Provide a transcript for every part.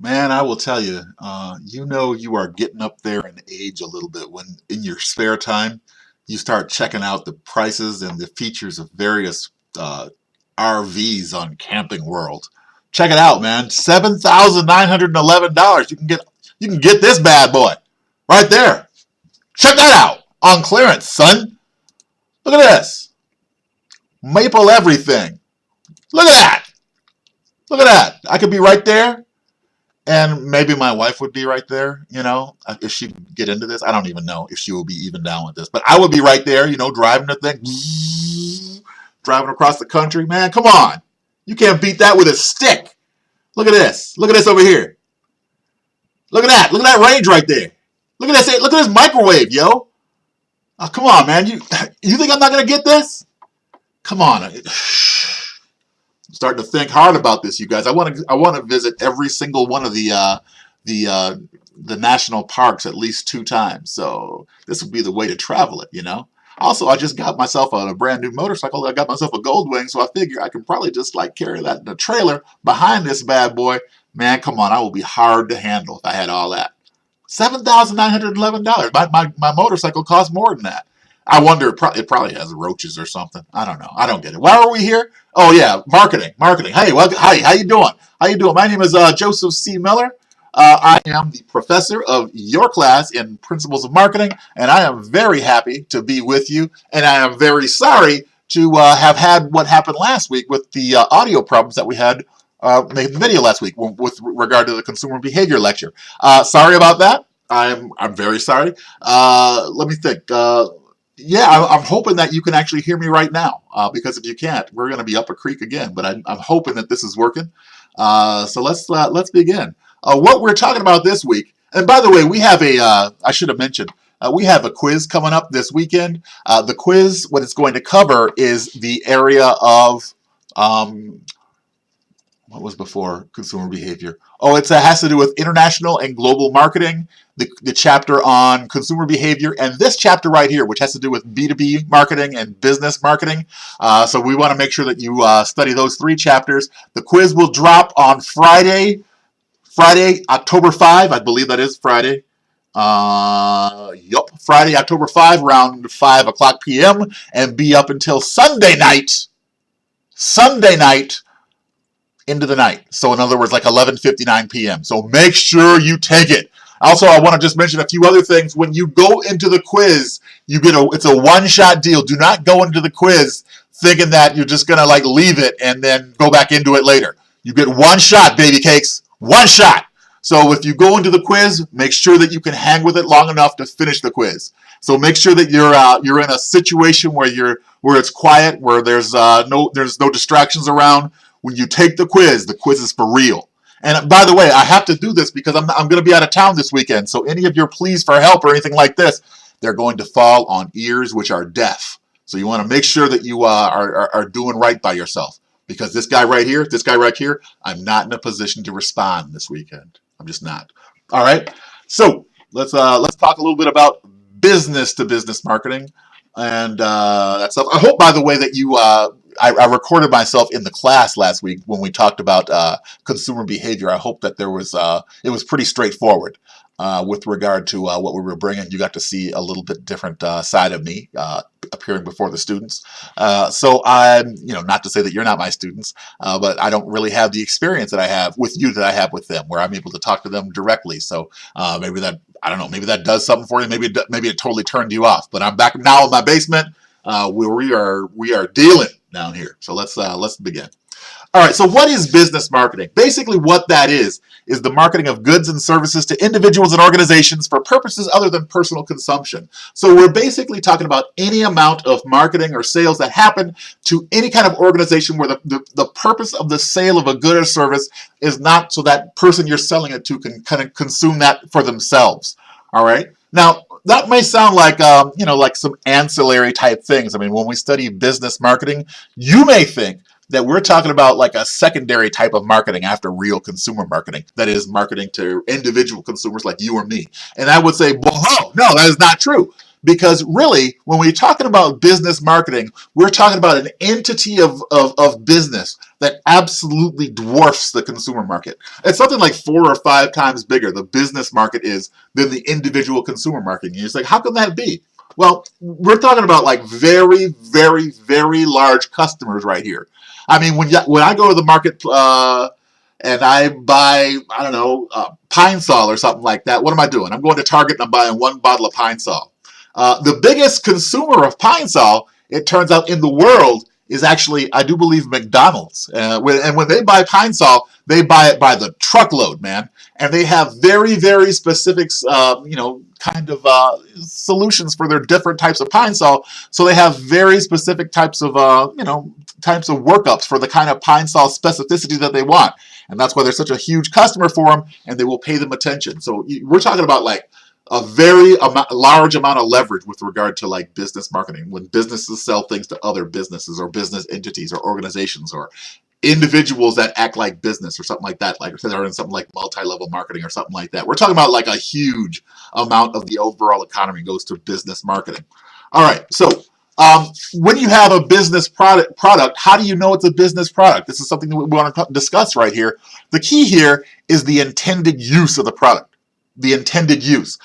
Man, I will tell you, you know you are getting up there in age a little bit when in your spare time you start checking out the prices and the features of various uh, RVs on Camping World. Check it out, man. $7,911. You can get this bad boy right there. Check that out on clearance, son. Look at this. Maple everything. Look at that. Look at that. I could be right there. And maybe my wife would be right there, if she'd get into this. I don't even know if she will be even down with this. But I would be right there, driving the thing, driving across the country. Man, come on. You can't beat that with a stick. Look at this. Look at this over here. Look at that. Look at that range right there. Look at this. Look at this microwave, yo. Oh, come on, man. You think I'm not going to get this? Come on. I'm starting to think hard about this, you guys. I want to visit every single one of the national parks at least 2 times. So this would be the way to travel it. Also, I just got myself a brand new motorcycle. I got myself a Goldwing, so I figure I can probably just like carry that in the trailer behind this bad boy. Man, come on, I will be hard to handle if I had all that. $7,911. My motorcycle costs more than that. I wonder, it probably has roaches or something. I don't know. I don't get it. Why are we here? Oh yeah, marketing. Hey, hi. How you doing? How you doing? My name is Joseph C. Miller. I am the professor of your class in Principles of Marketing, and I am very happy to be with you. And I am very sorry to have had what happened last week with the audio problems that we had making the video last week with regard to the consumer behavior lecture. Sorry about that. I'm very sorry. Let me think. Yeah, I'm hoping that you can actually hear me right now, because if you can't, we're going to be up a creek again. But I'm hoping that this is working. So let's begin. What we're talking about this week, and by the way, we have I should have mentioned, we have a quiz coming up this weekend. The quiz, what it's going to cover is the area of, what was before consumer behavior? Oh, it has to do with international and global marketing, the chapter on consumer behavior, and this chapter right here, which has to do with B2B marketing and business marketing. So we want to make sure that you study those 3 chapters. The quiz will drop on Friday, October 5. I believe that is Friday. Friday, October 5, around 5 o'clock p.m. and be up until Sunday night into the night. So in other words, like 11:59 p.m. So make sure you take it. Also, I want to just mention a few other things. When you go into the quiz, it's a one-shot deal. Do not go into the quiz thinking that you're just gonna like leave it and then go back into it later. You get one shot, baby cakes. One shot. So if you go into the quiz, make sure that you can hang with it long enough to finish the quiz. So make sure that you're in a situation where it's quiet, where there's no distractions around. When you take the quiz is for real. And by the way, I have to do this because I'm going to be out of town this weekend. So any of your pleas for help or anything like this, they're going to fall on ears which are deaf. So you want to make sure that you are doing right by yourself. Because this guy right here, I'm not in a position to respond this weekend. I'm just not. All right. So let's talk a little bit about business to business marketing and that stuff. I hope, by the way, that you I recorded myself in the class last week when we talked about consumer behavior. I hope that it was pretty straightforward with regard to what we were bringing. You got to see a little bit different side of me appearing before the students. So I'm, not to say that you're not my students, but I don't really have the experience that I have with you that I have with them, where I'm able to talk to them directly. So maybe that, I don't know, maybe that does something for you. Maybe it totally turned you off. But I'm back now in my basement. We are dealing down here. So let's begin. All right, so what is business marketing? Basically what that is the marketing of goods and services to individuals and organizations for purposes other than personal consumption. So we're basically talking about any amount of marketing or sales that happen to any kind of organization where the purpose of the sale of a good or service is not so that person you're selling it to can kind of consume that for themselves. All right? Now, that may sound like, like some ancillary type things. I mean, when we study business marketing, you may think that we're talking about like a secondary type of marketing after real consumer marketing. That is marketing to individual consumers like you or me. And I would say, well, no, that is not true. Because really, when we're talking about business marketing, we're talking about an entity of business that absolutely dwarfs the consumer market. It's something like 4 or 5 times bigger, the business market is, than the individual consumer market. And you're just like, how can that be? Well, we're talking about like very, very, very large customers right here. I mean, when I go to the market and I buy, I don't know, Pine Sol or something like that, what am I doing? I'm going to Target and I'm buying 1 bottle of Pine Sol. The biggest consumer of Pine Sol, it turns out, in the world is actually, I do believe, McDonald's. And when they buy Pine Sol, they buy it by the truckload, man. And they have very, very specific, kind of solutions for their different types of Pine Sol. So they have very specific types of, types of workups for the kind of Pine Sol specificity that they want. And that's why they're such a huge customer for them, and they will pay them attention. So we're talking about like a very large amount of leverage with regard to like business marketing. When businesses sell things to other businesses or business entities or organizations or individuals that act like business or something like that, like they're in something like multi-level marketing or something like that. We're talking about like a huge amount of the overall economy goes to business marketing. All right, so when you have a business product, how do you know it's a business product? This is something that we want to discuss right here. The key here is the intended use of the product. The intended use.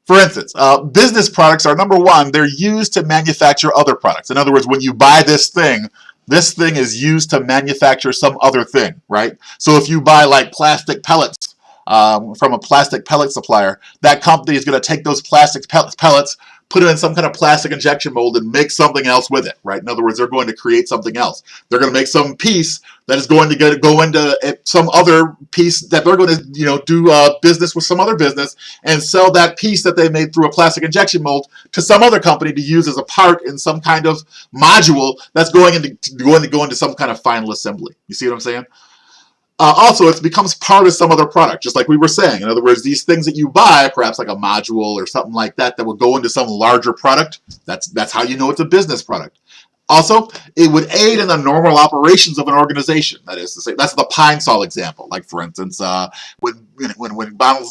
For instance, business products are, number one, they're used to manufacture other products. In other words, when you buy this thing is used to manufacture some other thing, right? So if you buy like plastic pellets from a plastic pellet supplier, that company is going to take those plastic pellets, put it in some kind of plastic injection mold and make something else with it, right? In other words, they're going to create something else. They're going to make some piece that is going to go into some other piece that they're going to, do business with some other business and sell that piece that they made through a plastic injection mold to some other company to use as a part in some kind of module that's going to go into some kind of final assembly. You see what I'm saying? Also, it becomes part of some other product, just like we were saying. In other words, these things that you buy, perhaps like a module or something like that, that will go into some larger product, that's how you know it's a business product. Also, it would aid in the normal operations of an organization. That is to say, that's the Pine Sol example. Like, for instance, when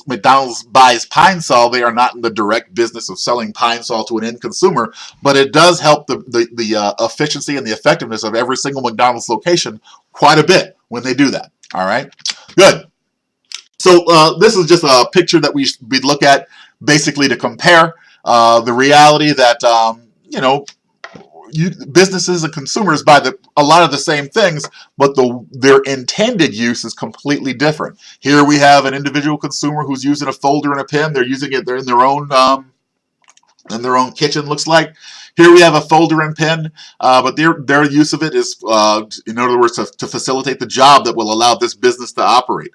McDonald's buys Pine Sol, they are not in the direct business of selling Pine Sol to an end consumer, but it does help the efficiency and the effectiveness of every single McDonald's location quite a bit when they do that. All right, good. So this is just a picture that we'd look at basically to compare the reality that, businesses and consumers buy a lot of the same things, but their intended use is completely different. Here we have an individual consumer who's using a folder and a pen. They're using it. They're in their own kitchen, looks like. Here we have a folder and pen, but their use of it is, in other words, to facilitate the job that will allow this business to operate.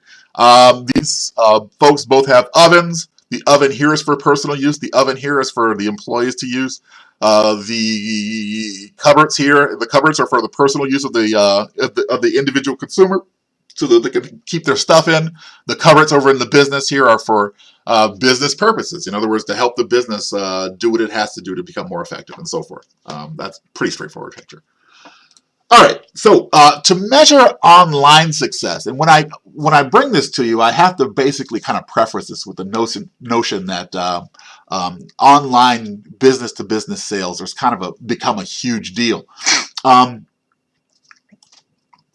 These folks both have ovens. The oven here is for personal use. The oven here is for the employees to use. The cupboards here, the cupboards are for the personal use of the individual consumer, so that they can keep their stuff in. The cupboards over in the business here are for business purposes. In other words, to help the business do what it has to do to become more effective and so forth. That's a pretty straightforward picture. All right, so to measure online success, and when I bring this to you, I have to basically kind of preface this with the notion that online business-to-business sales has kind of become a huge deal.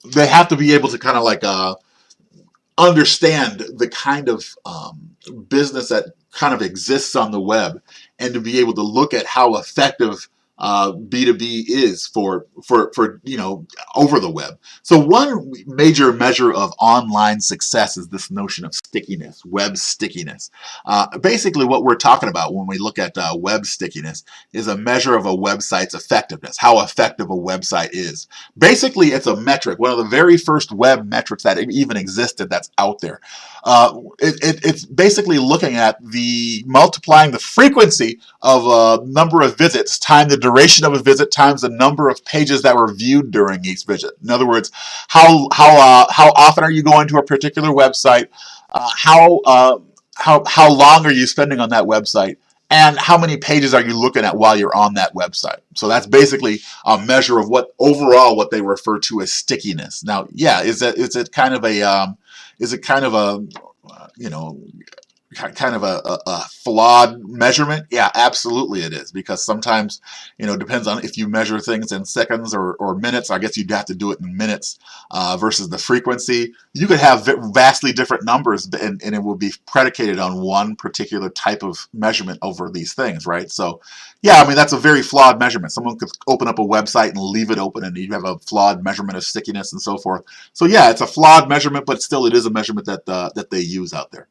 They have to be able to kind of like understand the kind of business that kind of exists on the web, and to be able to look at how effective B2B is for over the web. So one major measure of online success is this notion of stickiness, web stickiness. Basically what we're talking about when we look at web stickiness is a measure of a website's effectiveness, how effective a website is. Basically it's a metric, one of the very first web metrics that even existed that's out there. It's basically looking at multiplying the frequency of a number of visits times the duration of a visit times the number of pages that were viewed during each visit. In other words, how often are you going to a particular website? How long are you spending on that website? And how many pages are you looking at while you're on that website? So that's basically a measure of what they refer to as stickiness. Now, yeah, is it kind of a kind of a flawed measurement? Yeah, absolutely it is, because sometimes, it depends on if you measure things in seconds or minutes. I guess you'd have to do it in minutes versus the frequency. You could have vastly different numbers, and it will be predicated on one particular type of measurement over these things, right? So, yeah, I mean, that's a very flawed measurement. Someone could open up a website and leave it open, and you have a flawed measurement of stickiness and so forth. So, yeah, it's a flawed measurement, but still it is a measurement that they use out there.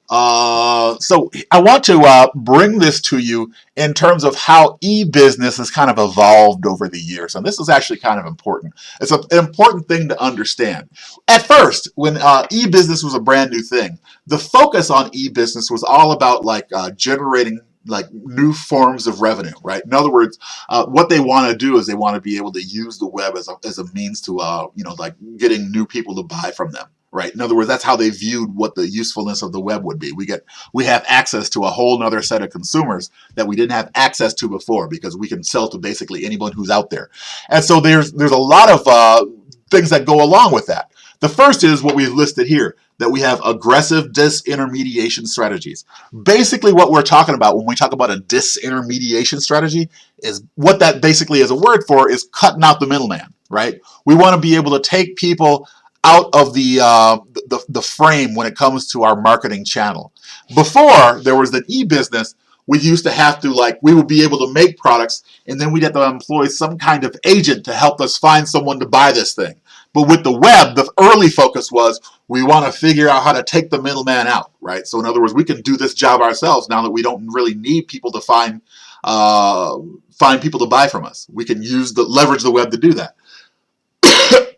So I want to bring this to you in terms of how e-business has kind of evolved over the years. And this is actually kind of important. It's an important thing to understand. At first, when e-business was a brand new thing, the focus on e-business was all about generating new forms of revenue, right? In other words, what they want to do is they want to be able to use the web as a means to, getting new people to buy from them. Right. In other words, that's how they viewed what the usefulness of the web would be. We have access to a whole nother set of consumers that we didn't have access to before, because we can sell to basically anyone who's out there. And so there's a lot of things that go along with that. The first is what we've listed here, that we have aggressive disintermediation strategies. Basically what we're talking about when we talk about a disintermediation strategy is what that basically is a word for is cutting out the middleman, right? We want to be able to take people out of the frame when it comes to our marketing channel. Before there was the e-business, we used to have to we would be able to make products, and then we'd have to employ some kind of agent to help us find someone to buy this thing. But with the web, the early focus was we want to figure out how to take the middleman out, right? So in other words, we can do this job ourselves now that we don't really need people to find people to buy from us. We can leverage the web to do that.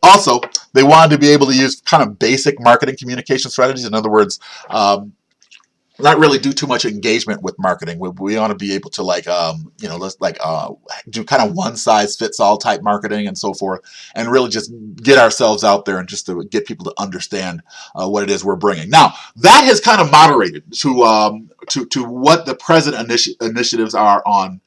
Also, they wanted to be able to use kind of basic marketing communication strategies. In other words, not really do too much engagement with marketing. We want to be able to do kind of one size fits all type marketing and so forth, and really just get ourselves out there and just to get people to understand what it is we're bringing. Now that has kind of moderated to what the present initiatives are on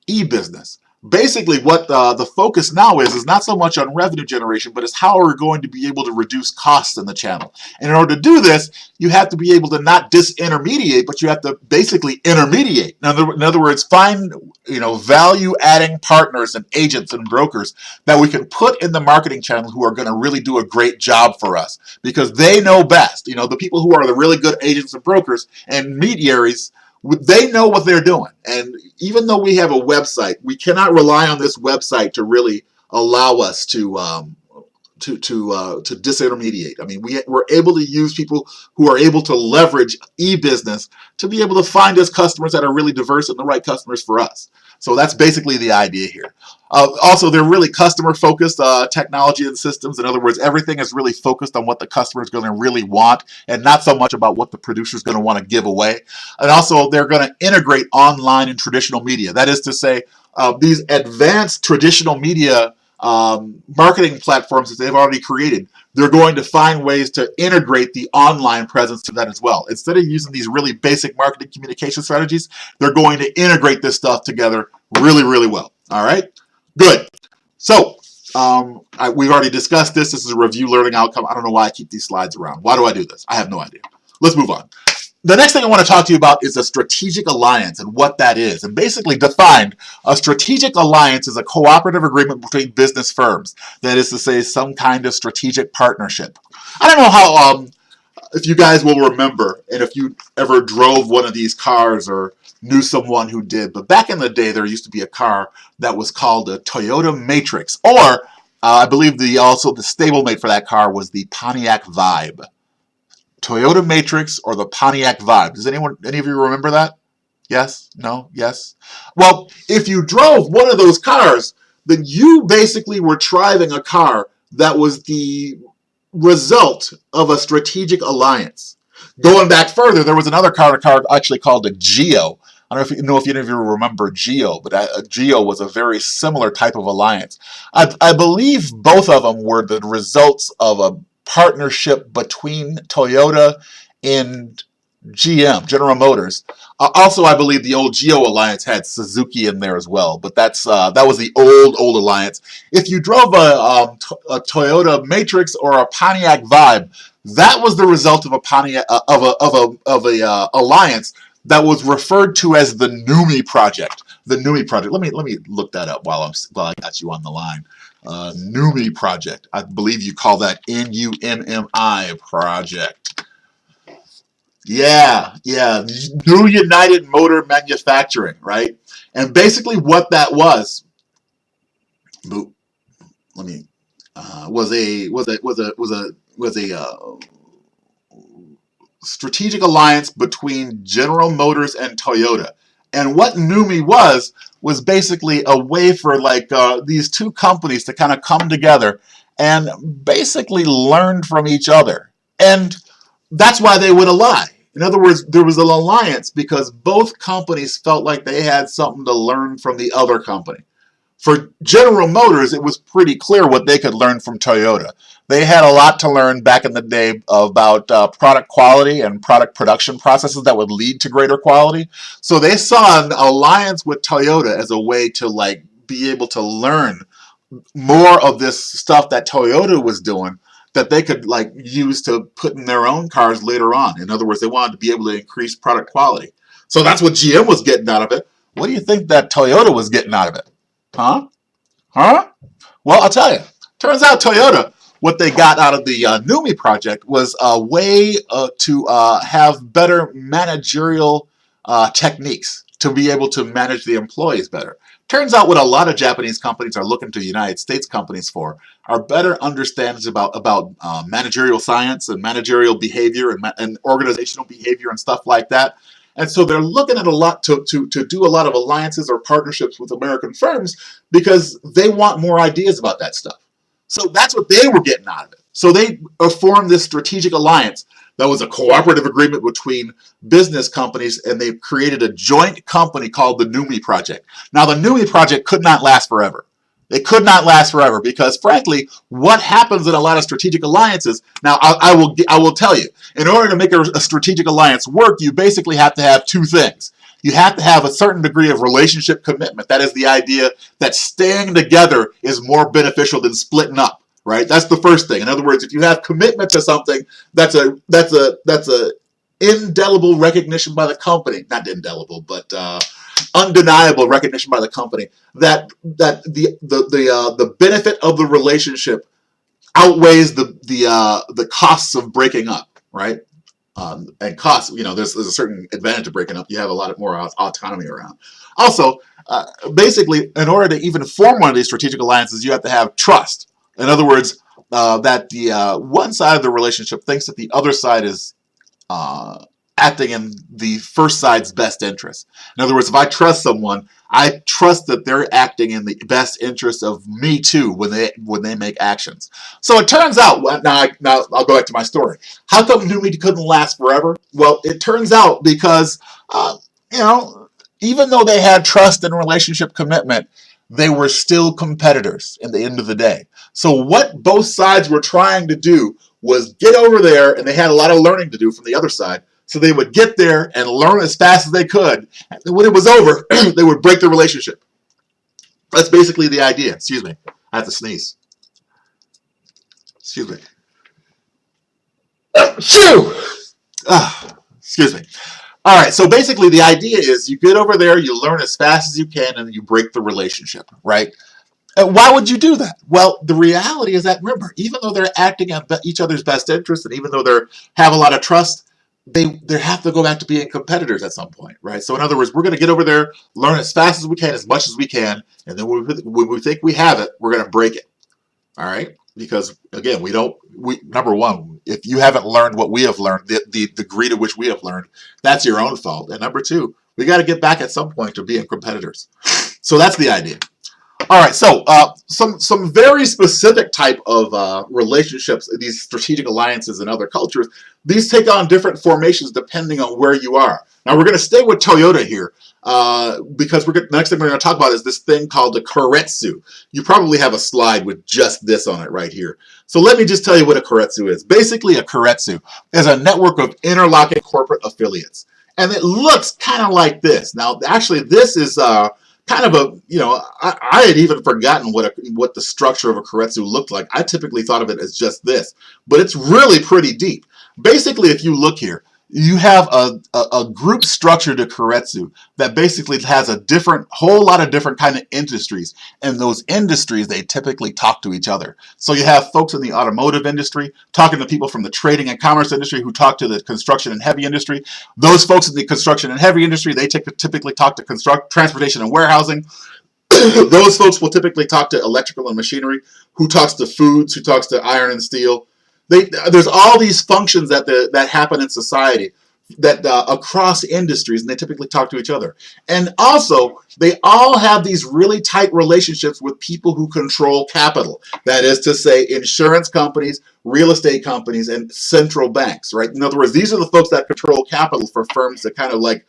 e-business. Basically, what the focus now is not so much on revenue generation, but it's how we're going to be able to reduce costs in the channel. And in order to do this, you have to be able to not disintermediate, but you have to basically intermediate. In other words, find value-adding partners and agents and brokers that we can put in the marketing channel who are going to really do a great job for us, because they know best. The people who are the really good agents and brokers and intermediaries, they know what they're doing. And even though we have a website, we cannot rely on this website to really allow us to disintermediate. I mean, we're able to use people who are able to leverage e-business to be able to find us customers that are really diverse and the right customers for us. So that's basically the idea here. Also, they're really customer-focused technology and systems. In other words, everything is really focused on what the customer is going to really want, and not so much about what the producer is going to want to give away. And also, they're going to integrate online and traditional media. That is to say, these advanced traditional media marketing platforms that they've already created, they're going to find ways to integrate the online presence to that as well. Instead of using these really basic marketing communication strategies, they're going to integrate this stuff together really, really well. All right, good. So we've already discussed this. This is a review learning outcome. I don't know why I keep these slides around. Why do I do this? I have no idea. Let's move on. The next thing I want to talk to you about is a strategic alliance and what that is. And basically defined, a strategic alliance is a cooperative agreement between business firms. That is to say, some kind of strategic partnership. I don't know how, if you guys will remember, and if you ever drove one of these cars or knew someone who did, but back in the day, there used to be a car that was called a Toyota Matrix, or I believe the stablemate for that car was the Pontiac Vibe. Toyota Matrix or the Pontiac Vibe. Does any of you remember that? Yes? No? Yes? Well, if you drove one of those cars, then you basically were driving a car that was the result of a strategic alliance. Going back further, there was another car actually called a Geo. I don't know if any of you remember Geo, but Geo was a very similar type of alliance. I believe both of them were the results of a partnership between Toyota and GM, General Motors. Also, I believe the old Geo Alliance had Suzuki in there as well, but that was the old alliance. If you drove a Toyota Matrix or a Pontiac Vibe, That was the result of a alliance that was referred to as the NUMMI project. The NUMMI project. Let me look that up while I got you on the line. NUMMI project. I believe you call that NUMMI project. Yeah, yeah. New United Motor Manufacturing, right? And basically, what that was, let me was a strategic alliance between General Motors and Toyota. And what NUMMI was basically a way for like these two companies to kind of come together and basically learn from each other. And that's why they would ally. In other words, there was an alliance because both companies felt like they had something to learn from the other company. For General Motors, it was pretty clear what they could learn from Toyota. They had a lot to learn back in the day about product quality and product production processes that would lead to greater quality. So they saw an alliance with Toyota as a way to like be able to learn more of this stuff that Toyota was doing that they could like use to put in their own cars later on. In other words, they wanted to be able to increase product quality. So that's what GM was getting out of it. What do you think that Toyota was getting out of it? Huh? Huh? Well, I'll tell you. Turns out Toyota, what they got out of the NUMMI project was a way to have better managerial techniques to be able to manage the employees better. Turns out what a lot of Japanese companies are looking to United States companies for are better understandings about managerial science and managerial behavior and organizational behavior and stuff like that. And so they're looking at a lot to do a lot of alliances or partnerships with American firms because they want more ideas about that stuff. So that's what they were getting out of it. So they formed this strategic alliance that was a cooperative agreement between business companies, and they created a joint company called the NUMMI Project. Now, the NUMMI Project could not last forever. It could not last forever because, frankly, what happens in a lot of strategic alliances, now I will tell you, in order to make a strategic alliance work, you basically have to have two things. You have to have a certain degree of relationship commitment. That is the idea that staying together is more beneficial than splitting up, right? That's the first thing. In other words, if you have commitment to something, that's a indelible recognition by the company, not indelible, but undeniable recognition by the company that the benefit of the relationship outweighs the costs of breaking up, right? And costs, there's a certain advantage of breaking up. You have a lot more autonomy around. Also, basically, in order to even form one of these strategic alliances, you have to have trust. In other words, that the one side of the relationship thinks that the other side is acting in the first side's best interest. In other words, if I trust someone, I trust that they're acting in the best interest of me too when they make actions. So it turns out, now I'll go back to my story. How come NUMMI couldn't last forever? Well, it turns out because, even though they had trust and relationship commitment, they were still competitors in the end of the day. So what both sides were trying to do was get over there, and they had a lot of learning to do from the other side. So they would get there and learn as fast as they could. And when it was over, they would break the relationship. That's basically the idea. Excuse me. I have to sneeze. Excuse me. Shoo! Excuse me. All right. So basically the idea is you get over there, you learn as fast as you can, and you break the relationship, right? Why would you do that? Well, the reality is that, remember, even though they're acting in each other's best interest, and even though they have a lot of trust, they have to go back to being competitors at some point, right? So in other words, we're going to get over there, learn as fast as we can, as much as we can, and then when we think we have it, we're going to break it, all right? Because, again, number one, if you haven't learned what we have learned, the degree to which we have learned, that's your own fault. And number two, we got to get back at some point to being competitors. So that's the idea. All right, so some very specific type of relationships, these strategic alliances in other cultures, these take on different formations depending on where you are. Now, we're going to stay with Toyota here because the next thing we're going to talk about is this thing called the keiretsu. You probably have a slide with just this on it right here. So let me just tell you what a keiretsu is. Basically, a keiretsu is a network of interlocking corporate affiliates. And it looks kind of like this. Now, actually, this is kind of a, I had even forgotten what the structure of a keiretsu looked like. I typically thought of it as just this, but it's really pretty deep. Basically, if you look here, you have a group structure to keiretsu that basically has a whole lot of different kind of industries. And those industries, they typically talk to each other. So you have folks in the automotive industry talking to people from the trading and commerce industry who talk to the construction and heavy industry. Those folks in the construction and heavy industry, they typically talk to transportation and warehousing. Those folks will typically talk to electrical and machinery, who talks to foods, who talks to iron and steel. There's all these functions that happen in society that across industries, and they typically talk to each other. And also, they all have these really tight relationships with people who control capital. That is to say, insurance companies, real estate companies, and central banks, right? In other words, these are the folks that control capital for firms that kind of like,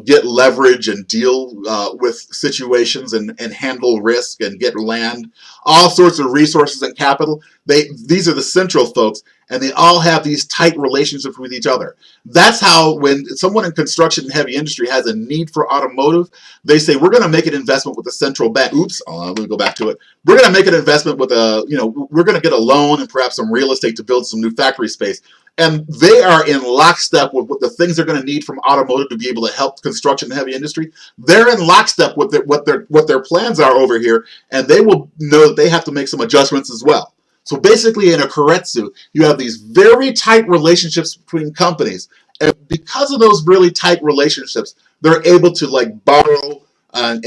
get leverage and deal with situations and handle risk and get land, all sorts of resources and capital. These are the central folks, and they all have these tight relationships with each other. That's how when someone in construction and heavy industry has a need for automotive, they say, we're going to make an investment with the central bank. Oops, let me go back to it. We're going to make an investment with we're going to get a loan and perhaps some real estate to build some new factory space. And they are in lockstep with what the things they're going to need from automotive to be able to help construction and heavy industry. They're in lockstep with what their plans are over here, and they will know that they have to make some adjustments as well. So basically in a keiretsu, you have these very tight relationships between companies. And because of those really tight relationships, they're able to like borrow and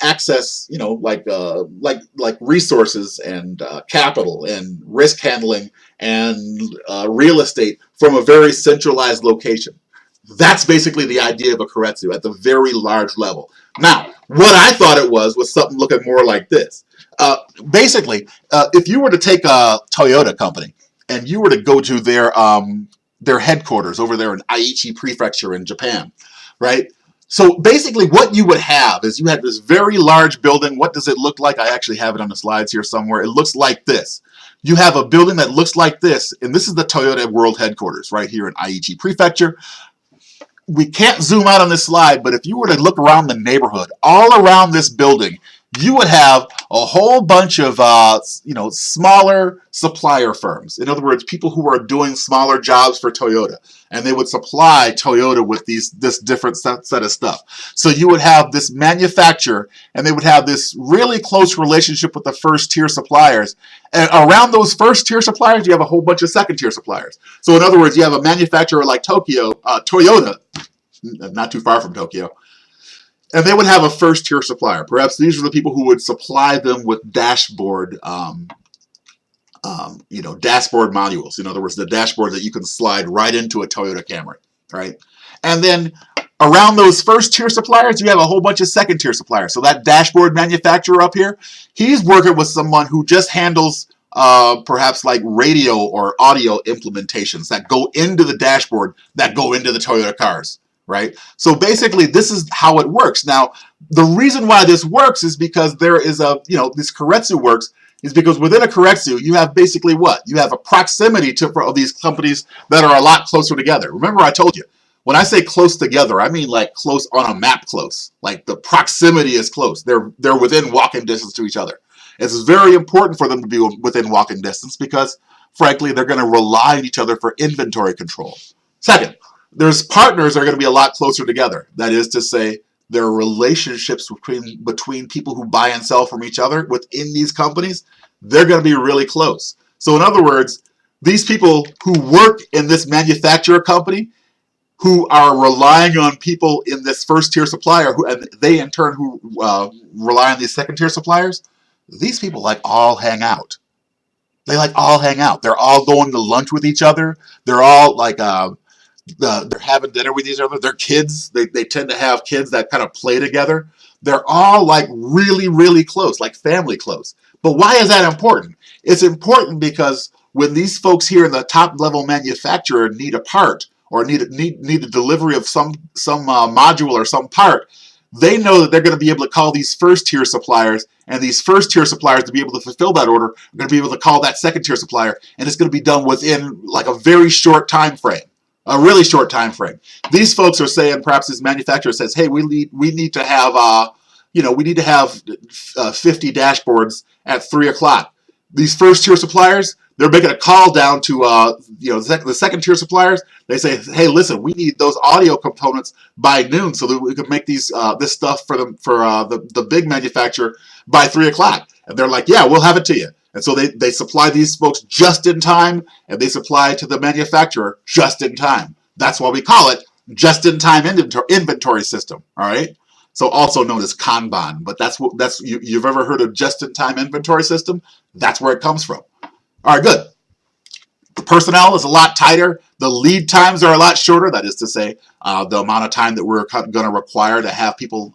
access, like resources and capital and risk handling and real estate from a very centralized location. That's basically the idea of a keiretsu at the very large level. Now, what I thought it was something looking more like this. Basically, if you were to take a Toyota company and you were to go to their headquarters over there in Aichi Prefecture in Japan, right? So basically what you would have is you had this very large building. What does it look like? I actually have it on the slides here somewhere. It looks like this. You have a building that looks like this, and this is the Toyota World Headquarters right here in Aichi Prefecture. We can't zoom out on this slide, but if you were to look around the neighborhood, all around this building, you would have a whole bunch of smaller supplier firms. In other words, people who are doing smaller jobs for Toyota, and they would supply Toyota with this different set of stuff. So you would have this manufacturer, and they would have this really close relationship with the first tier suppliers. And around those first tier suppliers, you have a whole bunch of second tier suppliers. So in other words, you have a manufacturer like Toyota, not too far from Tokyo, and they would have a first tier supplier. Perhaps these are the people who would supply them with dashboard modules. In other words, the dashboard that you can slide right into a Toyota Camry, right? And then around those first tier suppliers, you have a whole bunch of second tier suppliers. So that dashboard manufacturer up here, he's working with someone who just handles perhaps like radio or audio implementations that go into the dashboard that go into the Toyota cars. Right? So basically, this is how it works. Now, the reason why this works is because there is this keiretsu works is because within a keiretsu, you have basically what? You have a proximity to these companies that are a lot closer together. Remember, I told you, when I say close together, I mean like close on a map close. Like the proximity is close. They're within walking distance to each other. It's very important for them to be within walking distance because, frankly, they're going to rely on each other for inventory control. Second, there's partners that are going to be a lot closer together. That is to say, there are relationships between people who buy and sell from each other within these companies. They're going to be really close. So in other words, these people who work in this manufacturer company, who are relying on people in this first tier supplier, and they in turn who rely on these second tier suppliers, these people like all hang out. They like all hang out. They're all going to lunch with each other. They're all like they're having dinner with each other. Their kids, they tend to have kids that kind of play together. They're all like really, really close, like family close. But why is that important? It's important because when these folks here in the top level manufacturer need a part or need a delivery of some module or some part, they know that they're going to be able to call these first tier suppliers, and these first tier suppliers, to be able to fulfill that order, are going to be able to call that second tier supplier, and it's going to be done within like a very short time frame. A really short time frame. These folks are saying, perhaps this manufacturer says, hey, we need to have we need to have 50 dashboards at 3 o'clock. These first tier suppliers, they're making a call down to the second tier suppliers. They say, hey, listen, we need those audio components by noon so that we can make this stuff for the big manufacturer by 3 o'clock. And they're like, yeah, we'll have it to you. And so they supply these folks just in time, and they supply to the manufacturer just in time. That's why we call it just-in-time inventory system. All right. So also known as Kanban, but you've ever heard of just-in-time inventory system? That's where it comes from. All right, good. The personnel is a lot tighter. The lead times are a lot shorter. That is to say, the amount of time that we're going to require to have people,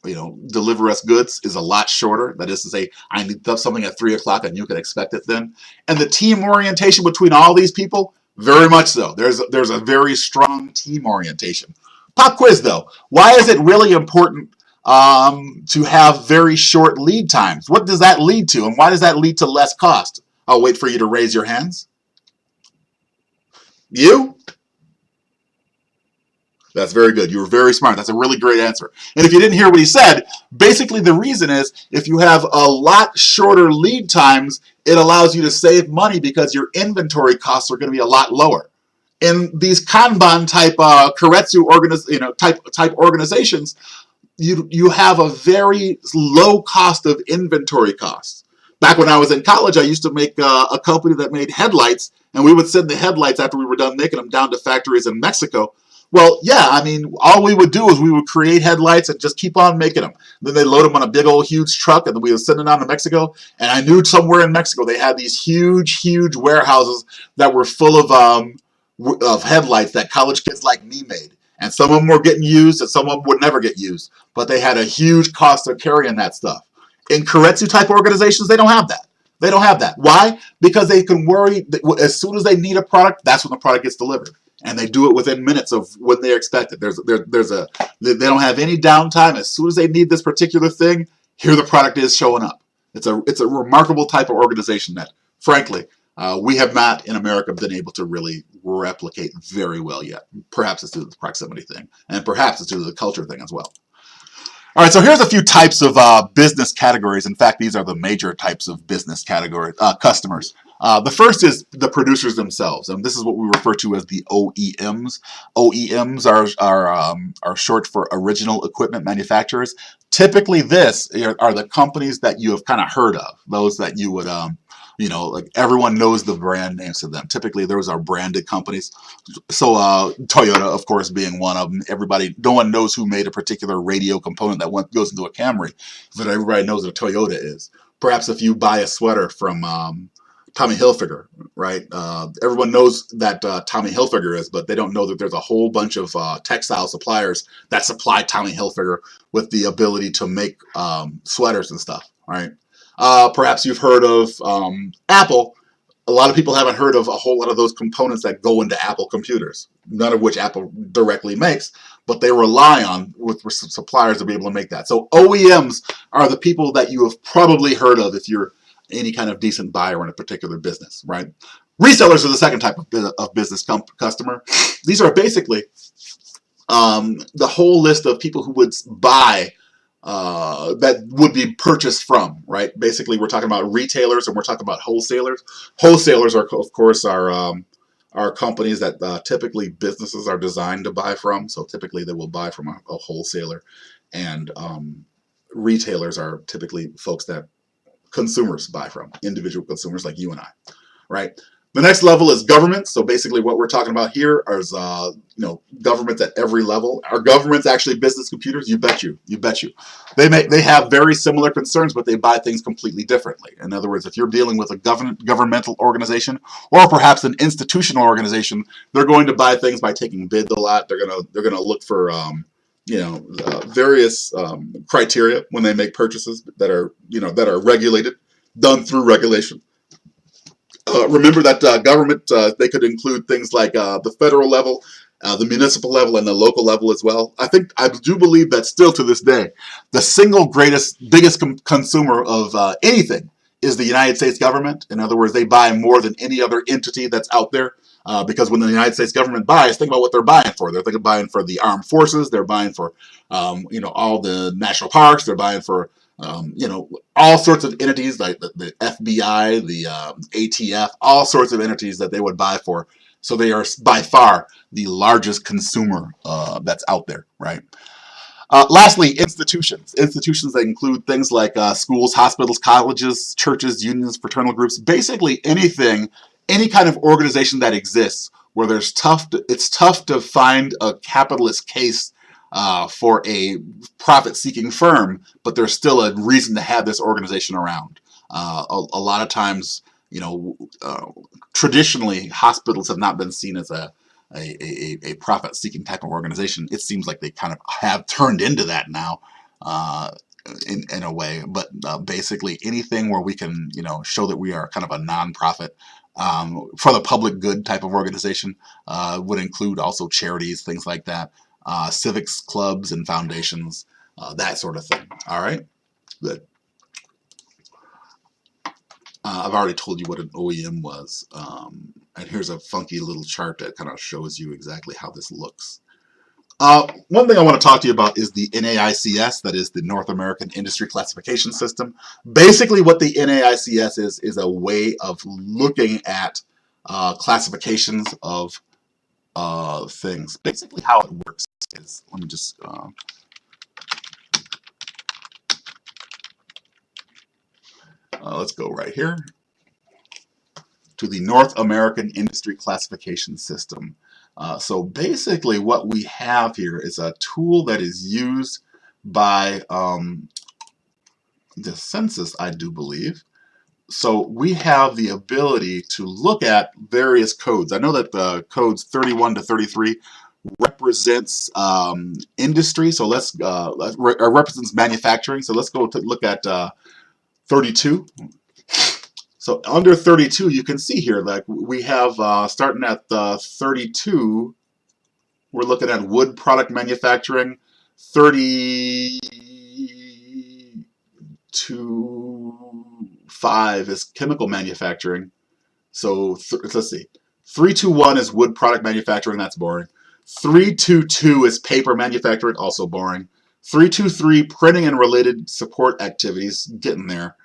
deliver us goods is a lot shorter. That is to say, I need something at 3 o'clock and you can expect it then. And the team orientation between all these people, very much so. There's a very strong team orientation. Pop quiz though. Why is it really important to have very short lead times? What does that lead to? And why does that lead to less cost? I'll wait for you to raise your hands. You? That's very good. You were very smart. That's a really great answer. And if you didn't hear what he said, basically the reason is if you have a lot shorter lead times, it allows you to save money because your inventory costs are going to be a lot lower. In these Kanban type Keiretsu type organizations, you have a very low cost of inventory costs. Back when I was in college, I used to make a company that made headlights, and we would send the headlights after we were done making them down to factories in Mexico. Well, yeah, I mean, all we would do is we would create headlights and just keep on making them. Then they load them on a big old huge truck, and then we would send them down to Mexico. And I knew somewhere in Mexico they had these huge, huge warehouses that were full of headlights that college kids like me made. And some of them were getting used, and some of them would never get used. But they had a huge cost of carrying that stuff. In Keiretsu type organizations, they don't have that. They don't have that. Why? Because they can worry that as soon as they need a product, that's when the product gets delivered. And they do it within minutes of when they expect it. They don't have any downtime. As soon as they need this particular thing, here the product is showing up. It's a remarkable type of organization that, frankly, we have not in America been able to really replicate very well yet. Perhaps it's due to the proximity thing, and perhaps it's due to the culture thing as well. All right, so here's a few types of business categories. In fact, these are the major types of business category customers. The first is the producers themselves, and this is what we refer to as the OEMs. OEMs are short for original equipment manufacturers. Typically, this are the companies that you have kind of heard of, those that you would, like everyone knows the brand names of them. Typically, those are branded companies. So Toyota, of course, being one of them. No one knows who made a particular radio component that goes into a Camry, but everybody knows what a Toyota is. Perhaps if you buy a sweater from Tommy Hilfiger, right? Everyone knows that Tommy Hilfiger is, but they don't know that there's a whole bunch of textile suppliers that supply Tommy Hilfiger with the ability to make sweaters and stuff, right? Perhaps you've heard of Apple. A lot of people haven't heard of a whole lot of those components that go into Apple computers, none of which Apple directly makes, but they rely on with suppliers to be able to make that. So OEMs are the people that you have probably heard of if you're any kind of decent buyer in a particular business, right? Resellers are the second type of business customer. These are basically the whole list of people who would buy that would be purchased from, right? Basically, we're talking about retailers and we're talking about wholesalers. Wholesalers are, of course, are companies that typically businesses are designed to buy from. So typically they will buy from a wholesaler, and retailers are typically folks that consumers buy from, individual consumers like you and I, right? The next level is government. So basically what we're talking about here is, governments at every level. Are governments actually business computers? You bet you. They have very similar concerns, but they buy things completely differently. In other words, if you're dealing with a governmental organization or perhaps an institutional organization, they're going to buy things by taking bids a lot. They're gonna look for various criteria when they make purchases that are regulated, done through regulation. Remember that government, they could include things like the federal level, the municipal level, and the local level as well. I do believe that still to this day, the single biggest consumer of anything is the United States government. In other words, they buy more than any other entity that's out there. Because when the United States government buys, think about what they're buying for. They're buying for the armed forces. They're buying for, all the national parks. They're buying for, all sorts of entities like the FBI, the ATF, all sorts of entities that they would buy for. So they are by far the largest consumer that's out there, right? Lastly, institutions. Institutions that include things like schools, hospitals, colleges, churches, unions, fraternal groups, basically anything, any kind of organization that exists where it's tough to find a capitalist case for a profit-seeking firm, but there's still a reason to have this organization around. A lot of times, traditionally, hospitals have not been seen as a profit-seeking type of organization. It seems like they kind of have turned into that now, in a way. But basically, anything where we can, show that we are kind of a non-profit for the public good type of organization would include also charities, things like that, civics clubs and foundations, that sort of thing. All right, good. I've already told you what an OEM was, and here's a funky little chart that kind of shows you exactly how this looks. One thing I want to talk to you about is the NAICS, that is the North American Industry Classification System. Basically what the NAICS is a way of looking at classifications of things. Basically how it works is, let me just... let's go right here to the North American Industry Classification System. So basically what we have here is a tool that is used by the census, I do believe. So we have the ability to look at various codes. I know that the codes 31 to 33 represents industry, so let's represents manufacturing. So let's go to look at 32. So under 32, you can see here that we have, starting at 32, we're looking at wood product manufacturing. 32.5 is chemical manufacturing. So let's see. 321 is wood product manufacturing, that's boring. 322 is paper manufacturing, also boring. 323, printing and related support activities, getting there.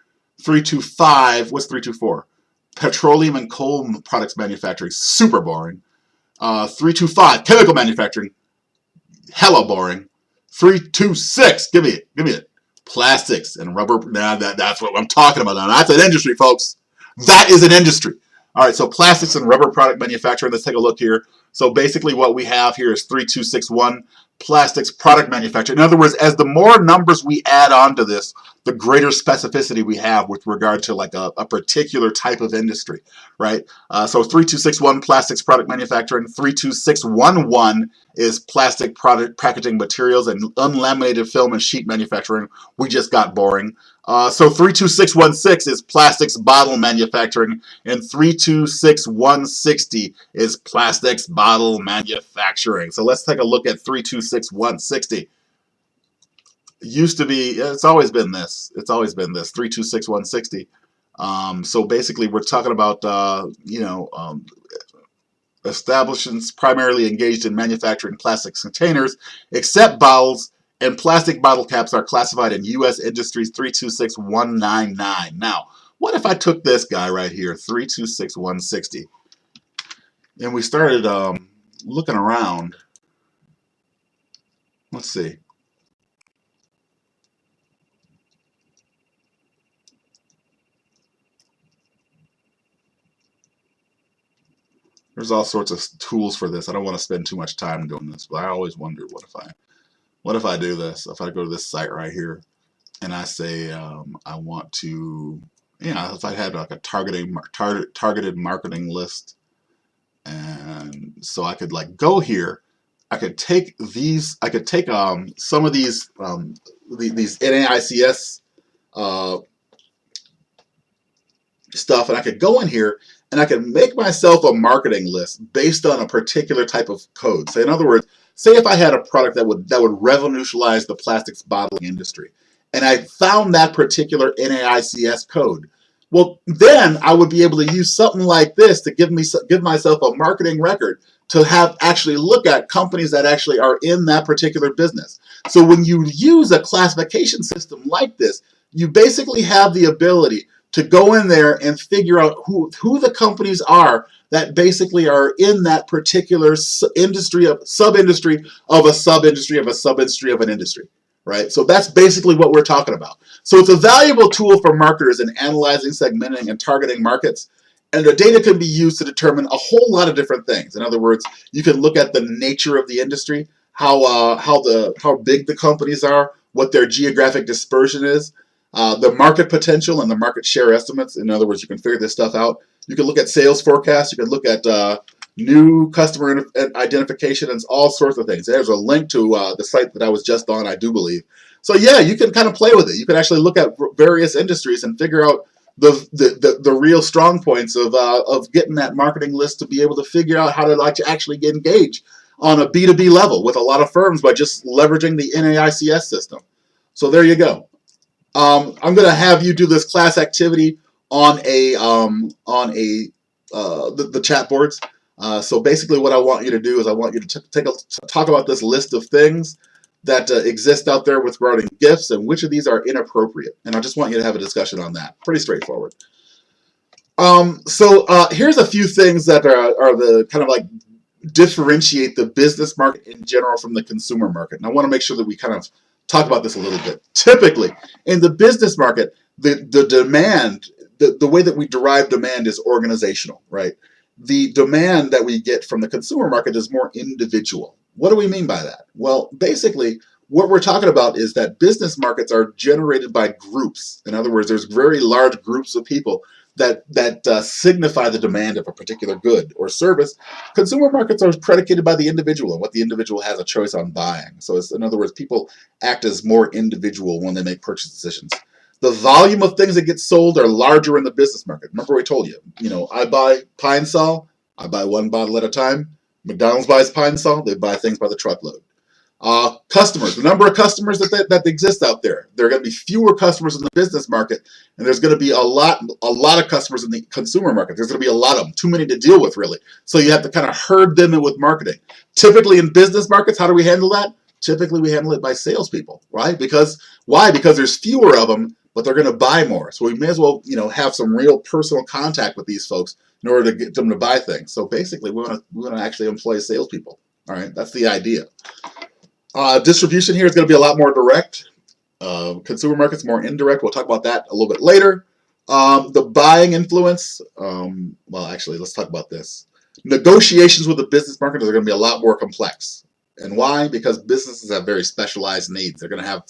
325, what's 324? Petroleum and coal products manufacturing, super boring. 325, chemical manufacturing, hella boring. 326, give me it. Plastics and rubber, that's what I'm talking about now. That's an industry, folks. That is an industry. All right, so plastics and rubber product manufacturing, let's take a look here. So basically what we have here is 3261, plastics product manufacturing. In other words, as the more numbers we add on to this, the greater specificity we have with regard to like a particular type of industry, right? So 3261, plastics product manufacturing. 32611 is plastic product packaging materials and unlaminated film and sheet manufacturing. We just got boring. So 32616 is plastics bottle manufacturing, and 32660 is plastics bottle manufacturing. So let's take a look at 32660. Used to be, it's always been this. It's always been this, 32660. So basically we're talking about, establishments primarily engaged in manufacturing plastics containers, except bottles, and plastic bottle caps are classified in U.S. Industries 326199. Now, what if I took this guy right here, 326160, and we started looking around? Let's see. There's all sorts of tools for this. I don't want to spend too much time doing this, but I always wonder, what if I do this? If I go to this site right here and I say I want to, if I had like a targeted marketing list, and so I could like go here, I could take these, some of these NAICS stuff, and I could go in here and I can make myself a marketing list based on a particular type of code. So in other words, say if I had a product that would revolutionize the plastics bottling industry, and I found that particular NAICS code, Well, then I would be able to use something like this to give myself a marketing record to have actually look at companies that actually are in that particular business. So when you use a classification system like this, you basically have the ability to go in there and figure out who the companies are that basically are in that particular industry of sub-industry of a sub-industry of a sub-industry of an industry, right? So that's basically what we're talking about. So it's a valuable tool for marketers in analyzing, segmenting, and targeting markets. And the data can be used to determine a whole lot of different things. In other words, you can look at the nature of the industry, how big the companies are, what their geographic dispersion is, the market potential and the market share estimates. In other words, you can figure this stuff out. You can look at sales forecasts. You can look at new customer identification and all sorts of things. There's a link to the site that I was just on, I do believe. So yeah, you can kind of play with it. You can actually look at various industries and figure out the real strong points of getting that marketing list to be able to figure out how to actually get engaged on a B2B level with a lot of firms by just leveraging the NAICS system. So there you go. I'm going to have you do this class activity on the chat boards. So basically, what I want you to do is I want you to talk about this list of things that exist out there with regarding gifts and which of these are inappropriate. And I just want you to have a discussion on that. Pretty straightforward. Here's a few things that are the kind of like differentiate the business market in general from the consumer market. And I want to make sure that we kind of talk about this a little bit. Typically, in the business market, the demand, the way that we derive demand is organizational, right? The demand that we get from the consumer market is more individual. What do we mean by that? Well, basically, what we're talking about is that business markets are generated by groups. In other words, there's very large groups of people that signify the demand of a particular good or service. Consumer markets are predicated by the individual and what the individual has a choice on buying. So in other words, people act as more individual when they make purchase decisions. The volume of things that get sold are larger in the business market. Remember, I told you, I buy Pine Sol, I buy one bottle at a time. McDonald's buys Pine Sol, they buy things by the truckload. Customers, the number of customers that exist out there. There are going to be fewer customers in the business market, and there's going to be a lot of customers in the consumer market. There's going to be a lot of them, too many to deal with, really. So you have to kind of herd them in with marketing. Typically in business markets, how do we handle that? Typically we handle it by salespeople, right? Why? Because there's fewer of them, but they're going to buy more. So we may as well, have some real personal contact with these folks in order to get them to buy things. So basically, we want to actually employ salespeople. All right, that's the idea. Distribution here is going to be a lot more direct. Consumer markets more indirect. We'll talk about that a little bit later. The buying influence. Well, actually, let's talk about this. Negotiations with the business market are going to be a lot more complex. And why? Because businesses have very specialized needs. They're going to have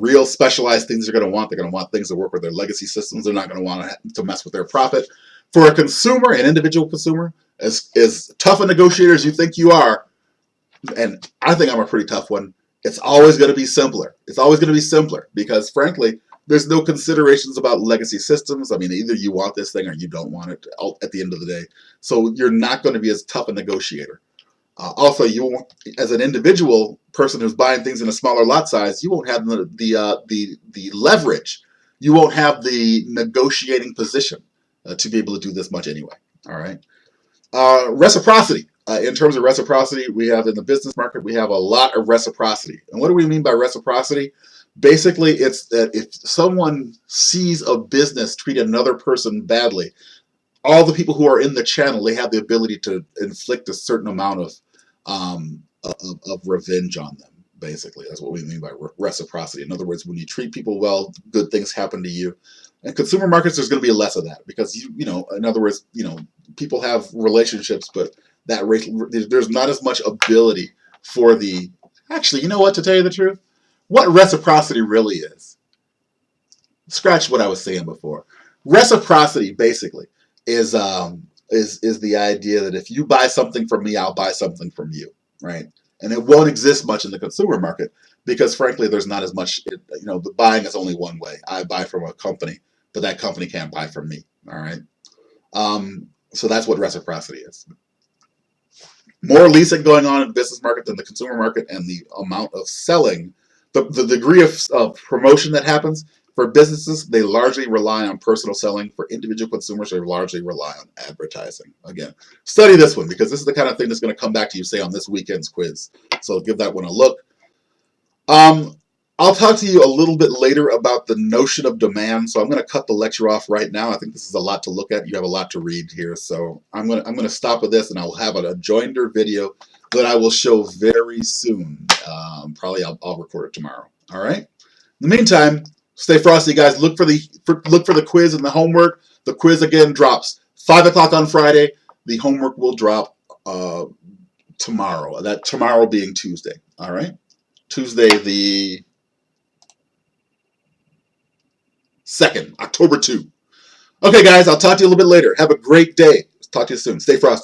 real specialized things they're going to want. They're going to want things that work with their legacy systems. They're not going to want to mess with their profit. For a consumer, an individual consumer, as tough a negotiator as you think you are, and I think I'm a pretty tough one, it's always going to be simpler. It's always going to be simpler because, frankly, there's no considerations about legacy systems. I mean, either you want this thing or you don't want it at the end of the day. So you're not going to be as tough a negotiator. Also, you won't, as an individual person who's buying things in a smaller lot size, you won't have the leverage. You won't have the negotiating position to be able to do this much anyway. All right. Reciprocity. In terms of reciprocity, we have in the business market, we have a lot of reciprocity. And what do we mean by reciprocity? Basically, it's that if someone sees a business treat another person badly, all the people who are in the channel, they have the ability to inflict a certain amount of revenge on them. Basically, that's what we mean by reciprocity. In other words, when you treat people well, good things happen to you. In consumer markets, there's going to be less of that because in other words, people have relationships, but there's not as much ability for the. Actually, you know what? To tell you the truth, what reciprocity really is. Scratch what I was saying before. Reciprocity basically is the idea that if you buy something from me, I'll buy something from you, right? And it won't exist much in the consumer market because, frankly, there's not as much. The buying is only one way. I buy from a company, but that company can't buy from me. All right. So that's what reciprocity is. More leasing going on in the business market than the consumer market, and the amount of selling, the degree of promotion that happens For businesses, they largely rely on personal selling. For individual consumers, they largely rely on advertising. Again, study this one because this is the kind of thing that's going to come back to you, say, on this weekend's quiz. So give that one a look. I'll talk to you a little bit later about the notion of demand. So I'm going to cut the lecture off right now. I think this is a lot to look at. You have a lot to read here. So I'm going to stop with this, and I'll have a joinder video that I will show very soon. Probably I'll record it tomorrow. All right. In the meantime, stay frosty, guys. Look for the quiz and the homework. The quiz again drops 5 o'clock on Friday. The homework will drop tomorrow. That tomorrow being Tuesday. All right. Tuesday the 2nd, October 2. Okay, guys, I'll talk to you a little bit later. Have a great day. Talk to you soon. Stay frosty.